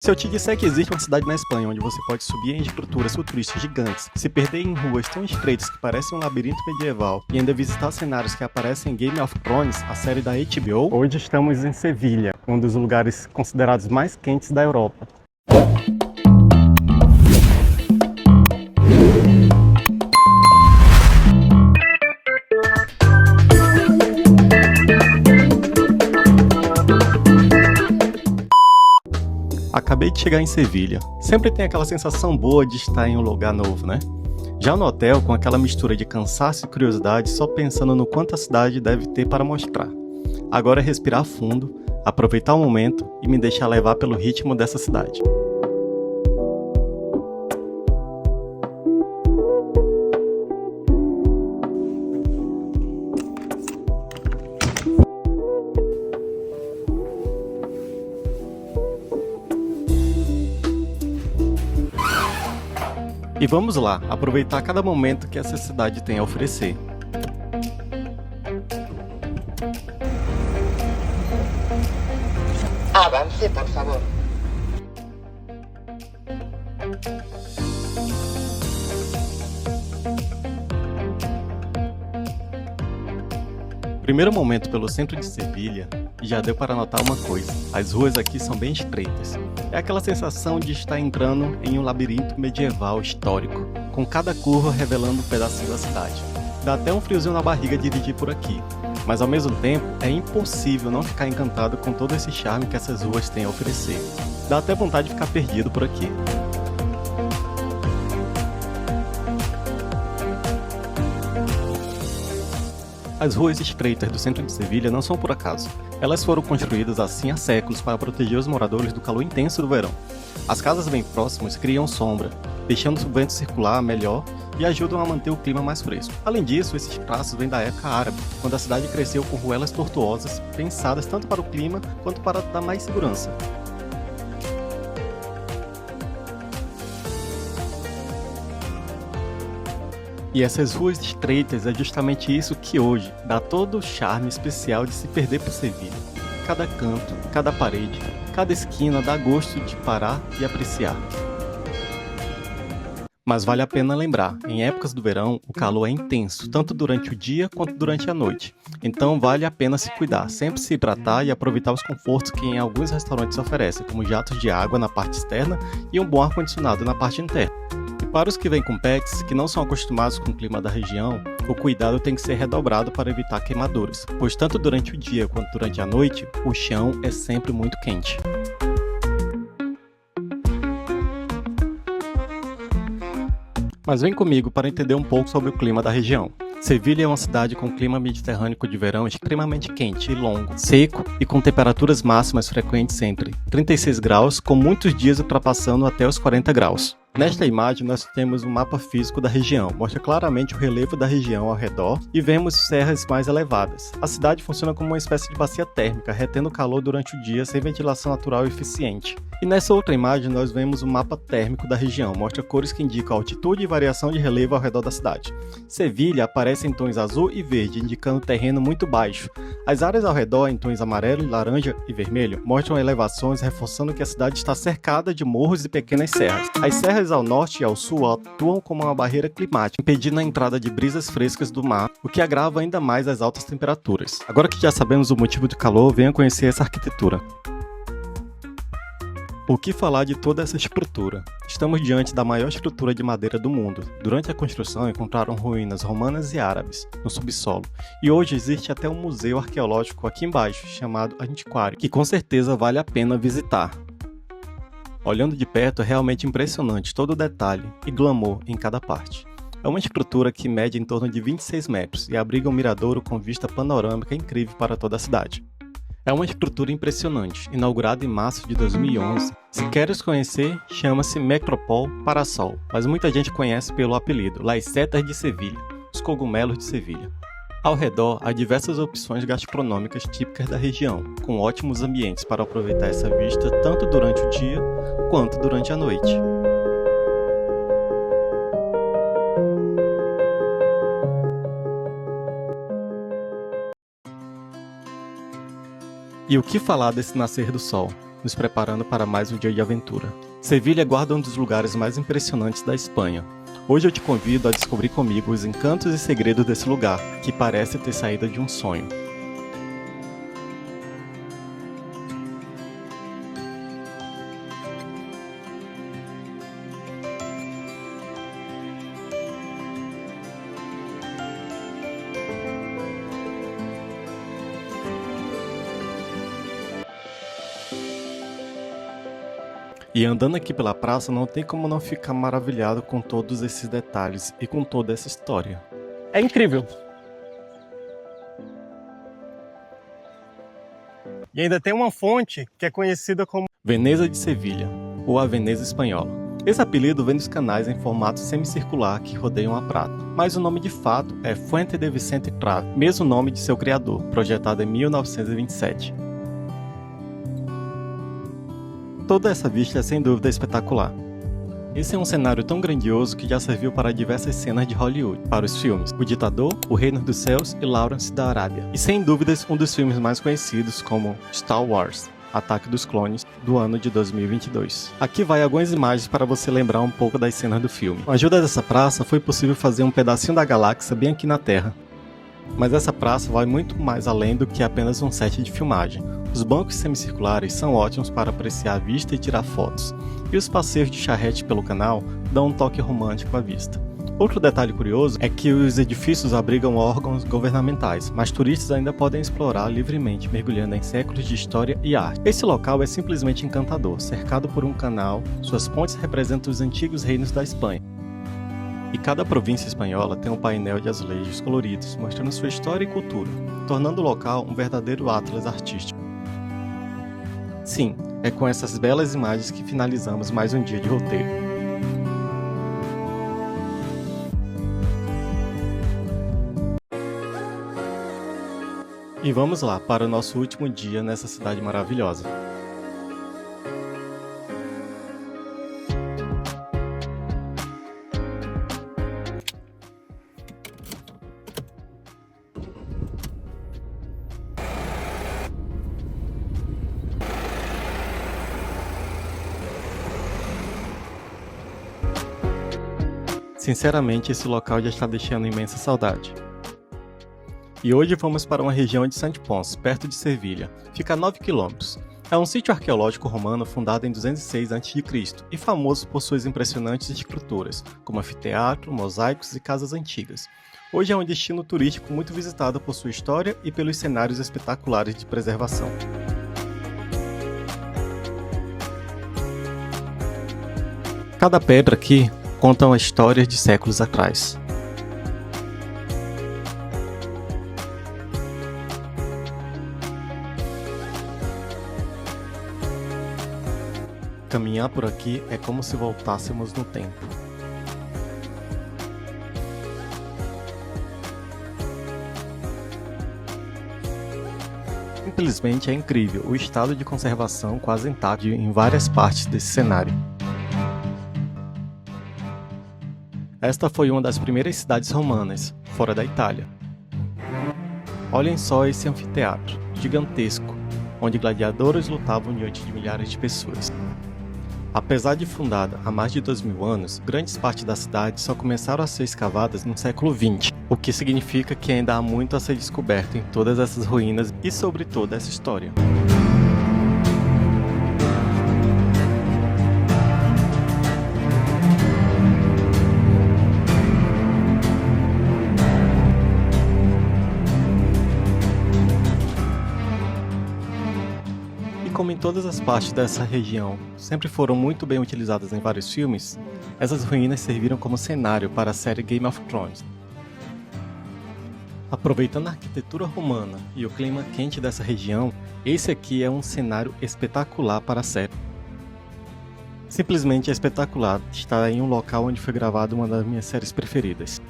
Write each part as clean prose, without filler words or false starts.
Se eu te disser que existe uma cidade na Espanha onde você pode subir em estruturas futuristas gigantes, se perder em ruas tão estreitas que parecem um labirinto medieval e ainda visitar cenários que aparecem em Game of Thrones, a série da HBO, hoje estamos em Sevilha, um dos lugares considerados mais quentes da Europa. Acabei de chegar em Sevilha. Sempre tem aquela sensação boa de estar em um lugar novo, né? Já no hotel, com aquela mistura de cansaço e curiosidade, só pensando no quanto a cidade deve ter para mostrar. Agora é respirar fundo, aproveitar o momento e me deixar levar pelo ritmo dessa cidade. E vamos lá, aproveitar cada momento que essa cidade tem a oferecer. Avance, por favor. Primeiro momento pelo centro de Sevilha, e já deu para notar uma coisa: as ruas aqui são bem estreitas. É aquela sensação de estar entrando em um labirinto medieval histórico, com cada curva revelando um pedacinho da cidade. Dá até um friozinho na barriga dirigir por aqui, mas ao mesmo tempo é impossível não ficar encantado com todo esse charme que essas ruas têm a oferecer. Dá até vontade de ficar perdido por aqui. As ruas estreitas do centro de Sevilha não são por acaso. Elas foram construídas assim há séculos para proteger os moradores do calor intenso do verão. As casas bem próximas criam sombra, deixando o vento circular melhor e ajudam a manter o clima mais fresco. Além disso, esses traços vêm da época árabe, quando a cidade cresceu com ruelas tortuosas, pensadas tanto para o clima quanto para dar mais segurança. E essas ruas estreitas é justamente isso que hoje dá todo o charme especial de se perder por Sevilha. Cada canto, cada parede, cada esquina dá gosto de parar e apreciar. Mas vale a pena lembrar, em épocas do verão o calor é intenso, tanto durante o dia quanto durante a noite. Então vale a pena se cuidar, sempre se hidratar e aproveitar os confortos que em alguns restaurantes oferecem, como jatos de água na parte externa e um bom ar-condicionado na parte interna. Para os que vêm com pets, que não são acostumados com o clima da região, o cuidado tem que ser redobrado para evitar queimaduras, pois tanto durante o dia quanto durante a noite, o chão é sempre muito quente. Mas vem comigo para entender um pouco sobre o clima da região. Sevilha é uma cidade com clima mediterrâneo de verão extremamente quente e longo, seco e com temperaturas máximas frequentes entre 36 graus, com muitos dias ultrapassando até os 40 graus. Nesta imagem nós temos um mapa físico da região, mostra claramente o relevo da região ao redor e vemos serras mais elevadas. A cidade funciona como uma espécie de bacia térmica, retendo calor durante o dia sem ventilação natural eficiente. E nessa outra imagem nós vemos o mapa térmico da região, mostra cores que indicam a altitude e variação de relevo ao redor da cidade. Sevilha aparece em tons azul e verde, indicando terreno muito baixo. As áreas ao redor, em tons amarelo, laranja e vermelho, mostram elevações, reforçando que a cidade está cercada de morros e pequenas serras. As serras ao norte e ao sul atuam como uma barreira climática, impedindo a entrada de brisas frescas do mar, o que agrava ainda mais as altas temperaturas. Agora que já sabemos o motivo do calor, venha conhecer essa arquitetura. O que falar de toda essa estrutura? Estamos diante da maior estrutura de madeira do mundo. Durante a construção encontraram ruínas romanas e árabes no subsolo, e hoje existe até um museu arqueológico aqui embaixo, chamado Antiquário, que com certeza vale a pena visitar. Olhando de perto é realmente impressionante todo o detalhe e glamour em cada parte. É uma estrutura que mede em torno de 26 metros e abriga um miradouro com vista panorâmica incrível para toda a cidade. É uma estrutura impressionante, inaugurada em março de 2011. Se queres conhecer, chama-se Metropol Parasol, mas muita gente conhece pelo apelido Las Setas de Sevilha, os cogumelos de Sevilha. Ao redor há diversas opções gastronômicas típicas da região, com ótimos ambientes para aproveitar essa vista tanto durante o dia quanto durante a noite. E o que falar desse nascer do sol? nos preparando para mais um dia de aventura. Sevilha guarda um dos lugares mais impressionantes da Espanha. Hoje eu te convido a descobrir comigo os encantos e segredos desse lugar, que parece ter saído de um sonho. E andando aqui pela praça, não tem como não ficar maravilhado com todos esses detalhes e com toda essa história. É incrível. E ainda tem uma fonte que é conhecida como Veneza de Sevilha, ou a Veneza Espanhola. Esse apelido vem dos canais em formato semicircular que rodeiam a prata, mas o nome de fato é Fuente de Vicente Prado, mesmo nome de seu criador, projetado em 1927. Toda essa vista é sem dúvida espetacular. Esse é um cenário tão grandioso que já serviu para diversas cenas de Hollywood, para os filmes O Ditador, O Reino dos Céus e Lawrence da Arábia. E sem dúvidas um dos filmes mais conhecidos como Star Wars, Ataque dos Clones, do ano de 2022. Aqui vai algumas imagens para você lembrar um pouco das cenas do filme. Com a ajuda dessa praça foi possível fazer um pedacinho da galáxia bem aqui na Terra. Mas essa praça vai muito mais além do que apenas um set de filmagem. Os bancos semicirculares são ótimos para apreciar a vista e tirar fotos, e os passeios de charrete pelo canal dão um toque romântico à vista. Outro detalhe curioso é que os edifícios abrigam órgãos governamentais, mas turistas ainda podem explorar livremente, mergulhando em séculos de história e arte. Esse local é simplesmente encantador, cercado por um canal, suas pontes representam os antigos reinos da Espanha. E cada província espanhola tem um painel de azulejos coloridos, mostrando sua história e cultura, tornando o local um verdadeiro atlas artístico. Sim, é com essas belas imagens que finalizamos mais um dia de roteiro. E vamos lá para o nosso último dia nessa cidade maravilhosa. Sinceramente, esse local já está deixando imensa saudade. E hoje vamos para uma região de Sant Ponç, perto de Sevilha. Fica a 9 km. É um sítio arqueológico romano fundado em 206 a.C. e famoso por suas impressionantes estruturas, como anfiteatro, mosaicos e casas antigas. Hoje é um destino turístico muito visitado por sua história e pelos cenários espetaculares de preservação. Cada pedra aqui contam histórias de séculos atrás. Caminhar por aqui é como se voltássemos no tempo. Simplesmente é incrível o estado de conservação quase intacto em várias partes desse cenário. Esta foi uma das primeiras cidades romanas, fora da Itália. Olhem só esse anfiteatro, gigantesco, onde gladiadores lutavam diante de milhares de pessoas. Apesar de fundada há mais de 2000 anos, grandes partes da cidade só começaram a ser escavadas no século XX, o que significa que ainda há muito a ser descoberto em todas essas ruínas e sobre toda essa história. Como em todas as partes dessa região sempre foram muito bem utilizadas em vários filmes, essas ruínas serviram como cenário para a série Game of Thrones. Aproveitando a arquitetura romana e o clima quente dessa região, esse aqui é um cenário espetacular para a série. Simplesmente é espetacular estar em um local onde foi gravada uma das minhas séries preferidas.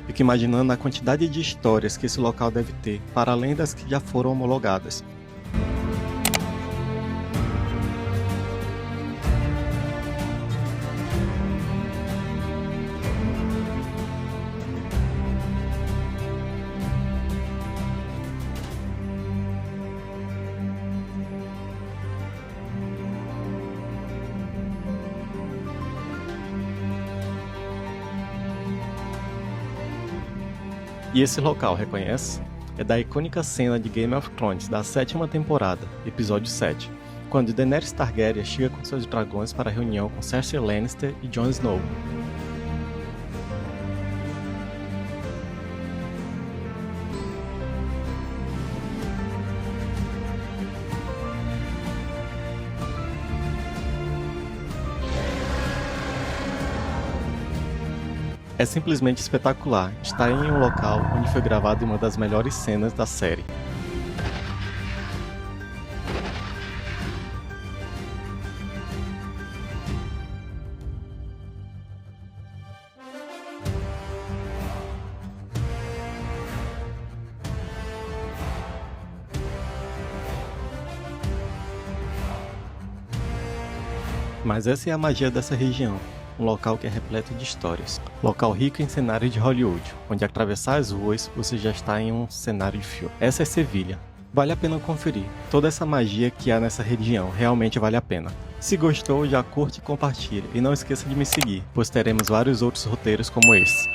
Fico imaginando a quantidade de histórias que esse local deve ter, para além das que já foram homologadas. E esse local, reconhece? É da icônica cena de Game of Thrones da 7ª temporada, episódio 7, quando Daenerys Targaryen chega com seus dragões para a reunião com Cersei Lannister e Jon Snow. É simplesmente espetacular estar em um local onde foi gravada uma das melhores cenas da série. Mas essa é a magia dessa região. Um local que é repleto de histórias. Local rico em cenários de Hollywood, onde atravessar as ruas você já está em um cenário de filme. Essa é Sevilha. Vale a pena conferir. Toda essa magia que há nessa região realmente vale a pena. Se gostou, já curte e compartilha. E não esqueça de me seguir, pois teremos vários outros roteiros como esse.